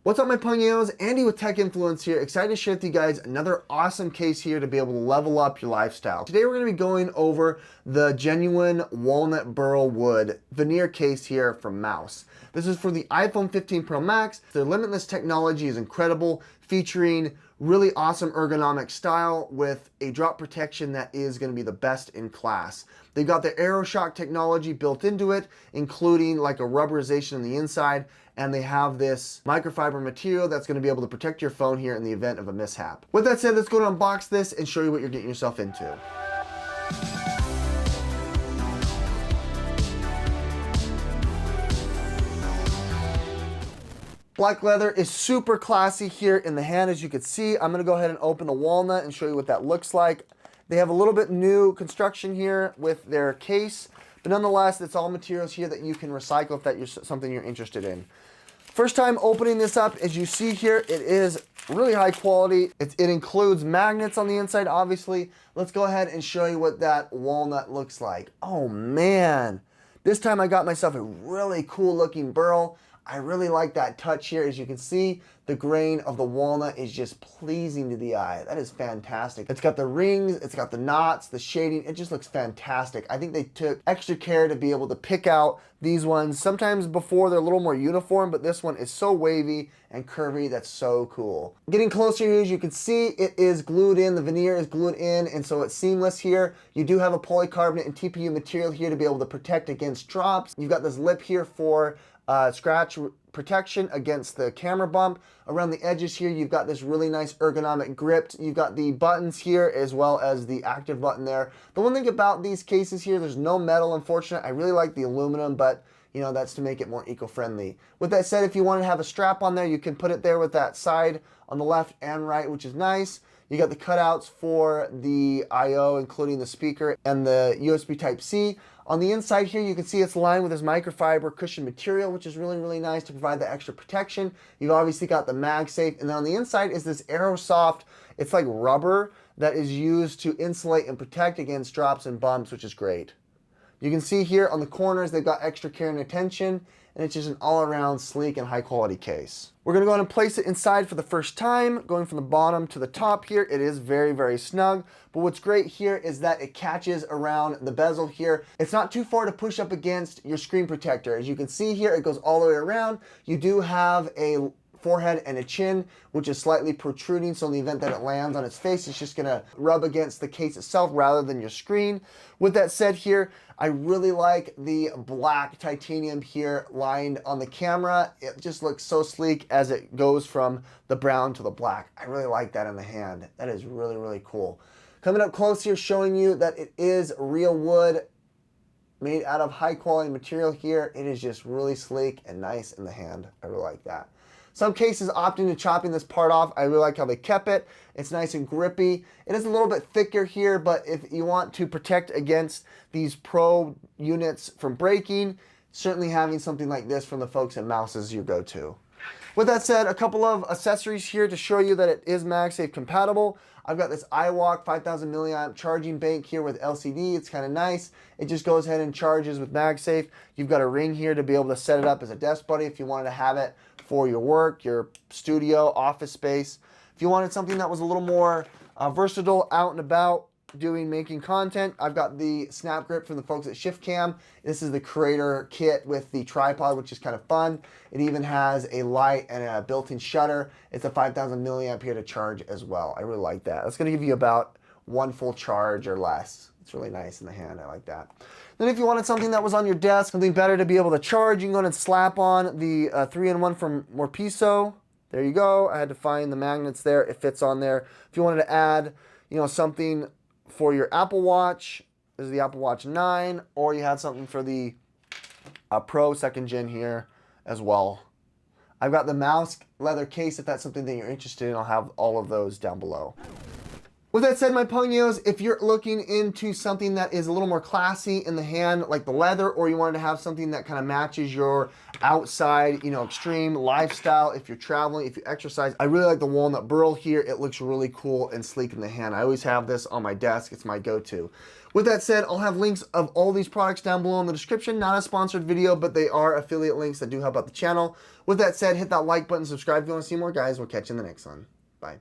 What's up, my Pugnos? Andy with Tech Influence here. Excited to share with you guys another awesome case here to be able to level up your lifestyle. Today we're going to be going over the genuine walnut burl wood veneer case here from Mous. This is for the iPhone 15 Pro Max. Their Limitless technology is incredible, featuring really awesome ergonomic style with a drop protection that is going to be the best in class. They've got the AeroShock technology built into it, including like a rubberization on the inside, and they have this microfiber material that's going to be able to protect your phone here in the event of a mishap. With that said, let's go to unbox this and show you what you're getting yourself into. Black leather is super classy here in the hand, as you can see. I'm gonna go ahead and open the walnut and show you what that looks like. They have a little bit new construction here with their case, but nonetheless, it's all materials here that you can recycle if that's something you're interested in. First time opening this up, as you see here, it is really high quality. It includes magnets on the inside, obviously. Let's go ahead and show you what that walnut looks like. Oh man, this time I got myself a really cool looking burl. I really like that touch here. As you can see, the grain of the walnut is just pleasing to the eye. That is fantastic. It's got the rings, it's got the knots, the shading. It just looks fantastic. I think they took extra care to be able to pick out these ones. Sometimes before they're a little more uniform, but this one is so wavy and curvy. That's so cool. Getting closer here, as you can see, it is glued in. The veneer is glued in, and so it's seamless here. You do have a polycarbonate and TPU material here to be able to protect against drops. You've got this lip here for scratch protection against the camera bump. Around the edges here, you've got this really nice ergonomic grip. You've got the buttons here as well as the active button there. The one thing about these cases here, there's no metal, unfortunately. I really like the aluminum, but you know, that's to make it more eco-friendly. With that said, if you want to have a strap on there, you can put it there with that side on the left and right, which is nice. You got the cutouts for the I/O, including the speaker and the USB Type-C. On the inside here, you can see it's lined with this microfiber cushion material, which is really, really nice to provide the extra protection. You've obviously got the Magsafe, and then on the inside is this AeroSoft. It's like rubber that is used to insulate and protect against drops and bumps, which is great. You can see here on the corners, they've got extra care and attention, and it's just an all-around sleek and high-quality case. We're gonna go ahead and place it inside for the first time, going from the bottom to the top here. It is very, very snug, but what's great here is that it catches around the bezel here. It's not too far to push up against your screen protector. As you can see here, it goes all the way around. You do have a forehead and a chin, which is slightly protruding, so in the event that it lands on its face, it's just gonna rub against the case itself rather than your screen. With that said here, I really like the black titanium here lined on the camera. It just looks so sleek as it goes from the brown to the black. I really like that in the hand. That is really, really cool. Coming up close here, showing you that it is real wood made out of high quality material here. It is just really sleek and nice in the hand. I really like that. Some cases opt into chopping this part off. I really like how they kept it. It's nice and grippy. It is a little bit thicker here, but if you want to protect against these Pro units from breaking, certainly having something like this from the folks at Mous is your go-to. With that said, a couple of accessories here to show you that it is Magsafe compatible. I've got this iWalk 5000 milliamp charging bank here with LCD. It's kind of nice. It just goes ahead and charges with Magsafe. You've got a ring here to be able to set it up as a desk buddy if you wanted to have it for your work, your studio, office space. If you wanted something that was a little more versatile, out and about, making content, I've got the SnapGrip from the folks at ShiftCam. This is the creator kit with the tripod, which is kind of fun. It even has a light and a built-in shutter. It's a 5000 milliamp here to charge as well. I really like that. That's gonna give you about one full charge or less. It's really nice in the hand. I like that. Then if you wanted something that was on your desk, something better to be able to charge, you can go ahead and slap on the 3-in-1 from Murpiso. There you go. I had to find the magnets there. It fits on there. If you wanted to add, you know, something for your Apple Watch, this is the Apple Watch 9, or you had something for the Pro 2nd Gen here as well. I've got the Mous leather case if that's something that you're interested in. I'll have all of those down below. With that said, my ponios, if you're looking into something that is a little more classy in the hand, like the leather, or you wanted to have something that kind of matches your outside, you know, extreme lifestyle, if you're traveling, if you exercise, I really like the walnut burl here. It looks really cool and sleek in the hand. I always have this on my desk. It's my go-to. With that said, I'll have links of all these products down below in the description. Not a sponsored video, but they are affiliate links that do help out the channel. With that said, hit that like button, subscribe if you want to see more, guys. We'll catch you in the next one. Bye.